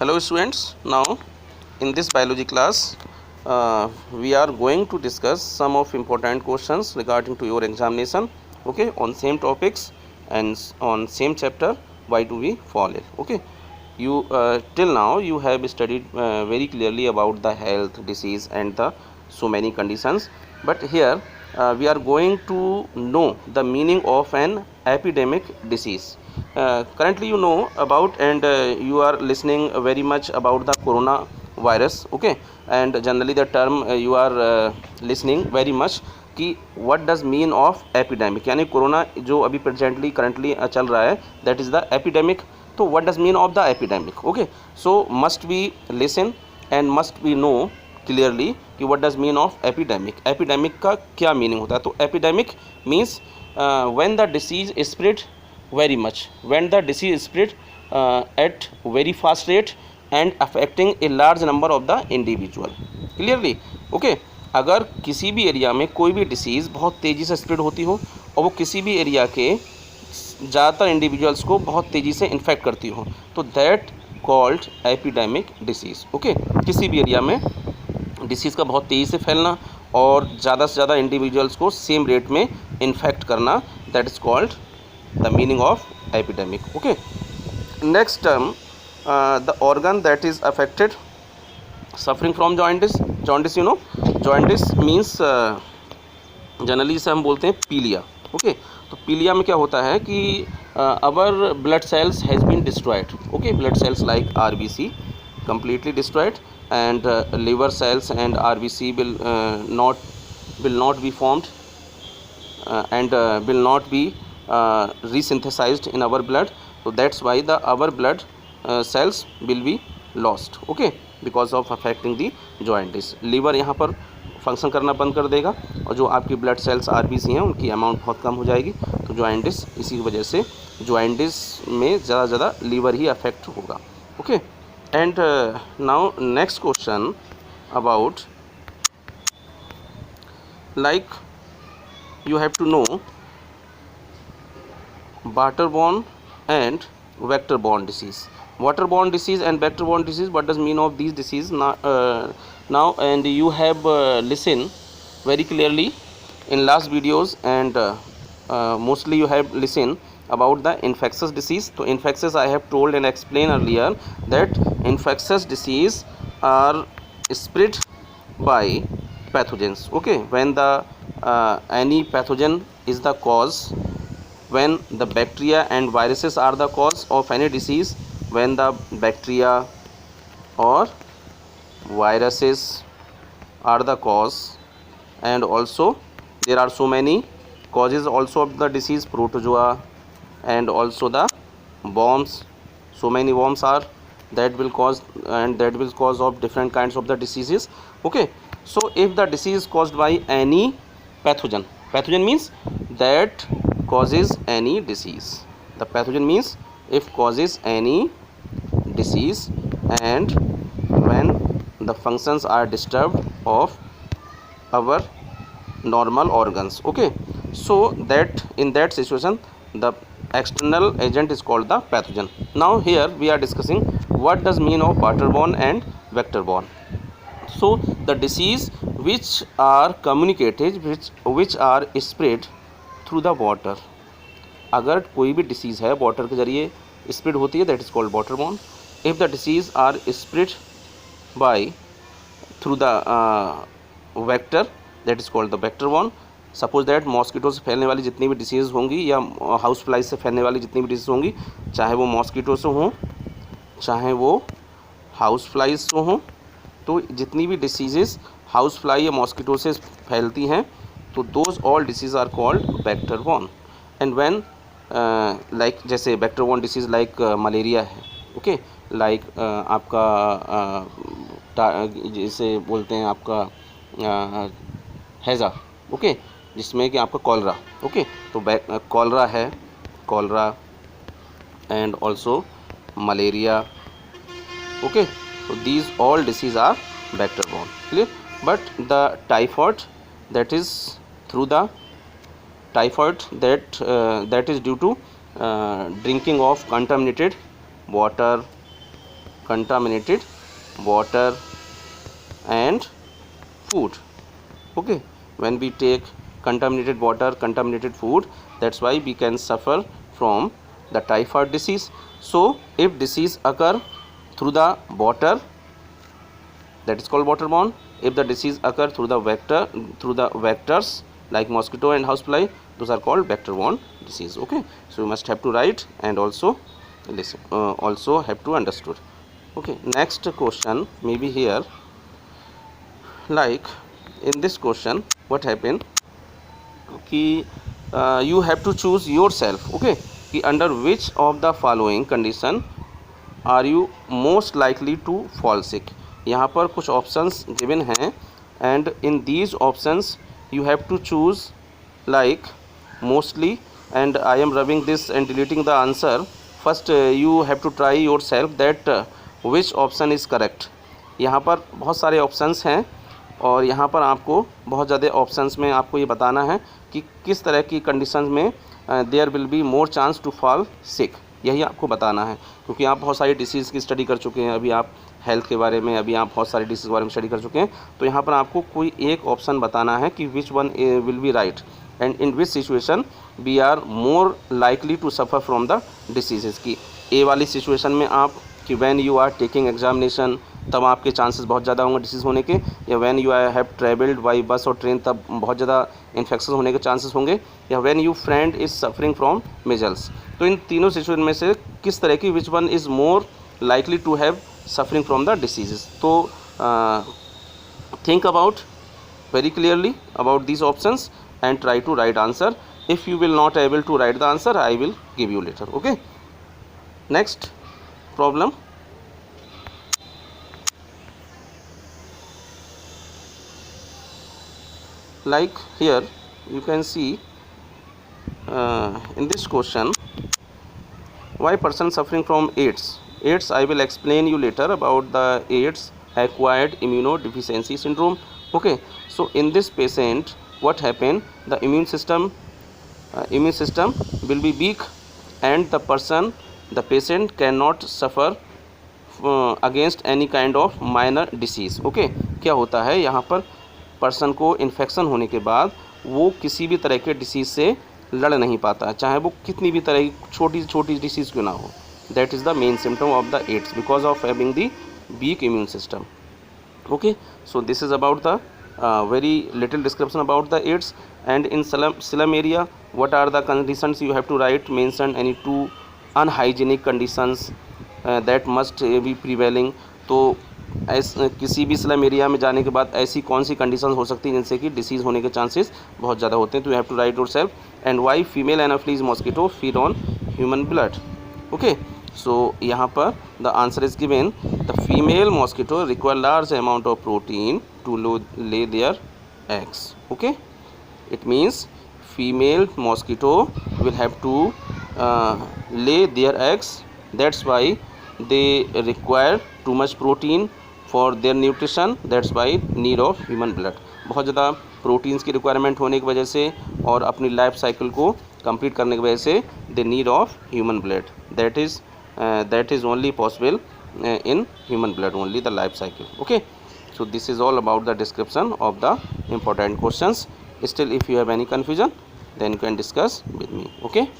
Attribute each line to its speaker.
Speaker 1: Hello students, now in this biology class we are going to discuss some of important questions regarding to your examination, okay, on same topics and on same chapter. Why do we fall ill? Okay, you till now you have studied very clearly about the health, disease and the so many conditions, but here we are going to know the meaning of an epidemic disease. Currently you know about and you are listening very much about the corona virus, okay, and generally the term you are listening very much कि what does mean of epidemic, यानी corona जो अभी presently currently चल रहा है, that is the epidemic. तो what does mean of the epidemic? Okay, so must we listen and must we know clearly कि what does mean of epidemic. Epidemic का क्या मीनिंग होता है? तो epidemic means when the disease spread very much, when the disease spread at very fast rate and affecting a large number of the individual. Clearly okay, अगर किसी भी area में कोई भी डिसीज़ बहुत तेज़ी से स्प्रेड होती हो और वो किसी भी एरिया के ज़्यादातर इंडिविजुअल्स को बहुत तेज़ी से इन्फेक्ट करती हो, तो that called epidemic disease. Okay, किसी भी एरिया में डिसीज़ का बहुत तेज़ी से फैलना और ज़्यादा से ज़्यादा इंडिविजुअल्स को सेम रेट में इन्फेक्ट करना, that is called the meaning of epidemic. Okay, next term the organ that is affected suffering from jaundice. Jaundice you know, jaundice means generally जिसे हम बोलते हैं पीलिया. ओके, तो पीलिया में क्या होता है कि our blood cells has been destroyed. Okay, blood cells like RBC completely destroyed and liver cells and RBC will not be formed and will not be resynthesized in our blood. So that's why our blood cells will be lost. Okay, because of affecting the jaundice. liver यहाँ पर function करना बंद कर देगा और जो आपकी blood cells RBC हैं उनकी अमाउंट बहुत कम हो जाएगी. तो जॉइंटिस, इसी वजह से जॉइंटिस में ज़्यादा लीवर ही अफेक्ट होगा. Okay, and now next question about, like, you have to know waterborne and vector-borne disease. Waterborne disease and vector-borne disease, what does mean of these disease now and you have listened very clearly in last videos and mostly you have listened about the infectious disease. So infectious, I have told and explained earlier that infectious disease are spread by pathogens. Okay, when the any pathogen is the cause, when the bacteria and viruses are the cause of any disease, when the bacteria or viruses are the cause, and also there are so many causes also of the disease, protozoa and also the worms. So many worms are that will cause and that will cause of different kinds of the diseases. Okay, so if the disease is caused by any pathogen, pathogen means that causes any disease. The pathogen means if causes any disease and when the functions are disturbed of our normal organs. Okay, so that in that situation the external agent is called the pathogen. Now here we are discussing what does mean of waterborne and vector-borne. So the disease which are communicated, which are spread through the water. अगर कोई भी disease है water के जरिए spread होती है, that is called waterborne. If the disease are spread by through the vector, that is called the vector borne. Suppose that mosquito से फैलने वाली जितनी भी डिसीज़ होंगी या हाउस फ्लाई से फैलने वाली जितनी भी डिसीज़ होंगी, चाहे वो मॉस्किटो से हों चाहे वो हाउस फ्लाइज से हों, तो जितनी भी डिसीज़ हाउस फ्लाई या मॉस्किटो से फैलती हैं, तो those all disease are called vector borne. And when like जैसे वेक्टर-बॉर्न डिसीज़ लाइक मलेरिया है. ओके, लाइक आपका जैसे बोलते हैं आपका हैज़ा. ओके, जिसमें कि आपका कॉलरा. ओके, तो कॉलरा है, cholera and also malaria. Okay, so these all disease are vector borne. Clear? But the typhoid, that is through the typhoid that is due to drinking of contaminated water contaminated water and food. Okay, when we take contaminated water, contaminated food, that's why we can suffer from the typhoid disease. So if disease occur through the water, that is called waterborne. If the disease occur through the vectors like mosquito and housefly, those are called vector-borne disease. Okay, so you must have to write and also listen, also have to understood. Okay, next question maybe here, like in this question what happened कि you have to choose yourself. Okay, कि under which of the following condition are you most likely to fall sick. यहाँ पर कुछ options given हैं and in these options you have to choose like mostly, and I am rubbing this and deleting the answer. First you have to try yourself that which option is correct. यहाँ पर बहुत सारे options हैं और यहाँ पर आपको बहुत ज़्यादा ऑप्शंस में आपको ये बताना है कि किस तरह की कंडीशंस में there will be more chance to fall sick, यही आपको बताना है, क्योंकि आप बहुत सारी डिसीज़ की स्टडी कर चुके हैं, अभी आप हेल्थ के बारे में, अभी आप बहुत सारी डिसीज़ के बारे में स्टडी कर चुके हैं, तो यहाँ पर आपको कोई एक ऑप्शन बताना है कि which one will be right and in which situation we are more likely to suffer from the disease की। ए वाली सिचुएशन में आप कि when you are taking examination तब आपके चांसेस बहुत ज़्यादा होंगे डिसीज़ होने के, या when you have travelled by bus और ट्रेन तब बहुत ज़्यादा इन्फेक्शन होने के चांसेस होंगे, या when you friend is suffering from measles. तो इन तीनों सिचुएशन में से किस तरह की which one is more likely to have suffering from the disease. तो think about very clearly about these options and try to write answer. If you will not able to write the answer, I will give you later. Okay, next problem. Like here you can see in this question, why person suffering from AIDS, I will explain you later about the AIDS acquired immunodeficiency syndrome. Okay, so in this patient what happened, the immune system will be weak and the patient cannot suffer against any kind of minor disease. Okay, क्या होता है यहाँ पर person को infection होने के बाद वो किसी भी तरह के डिसीज़ से लड़ नहीं पाता, चाहे वो कितनी भी तरह की छोटी छोटी डिसीज़ क्यों ना हो. That is the main symptom of the AIDS because of having the weak immune system. Okay, so this is about the very little description about the AIDS. And in slum area, what are the conditions you have to write, mention any two unhygienic conditions that must be prevailing. तो किसी भी slum area में जाने के बाद ऐसी कौन सी condition हो सकती हैं जिनसे कि डिसीज़ होने के चांसेस बहुत ज़्यादा होते हैं. तो you have to write yourself. And why female anopheles mosquito feed on human blood. Okay, so यहाँ पर the answer is given, the female mosquito require large amount of protein to lay their eggs. Okay, it means female mosquito will have to lay their eggs. That's why they require too much protein for their nutrition. That's why need of human blood. बहुत ज़्यादा proteins की requirement होने की वजह से और अपनी life cycle को कंप्लीट करने की वजह से they need of human blood. that is only possible in human blood, only the life cycle. Okay, so this is all about the description of the important questions. Still if you have any confusion then you can discuss with me. Okay.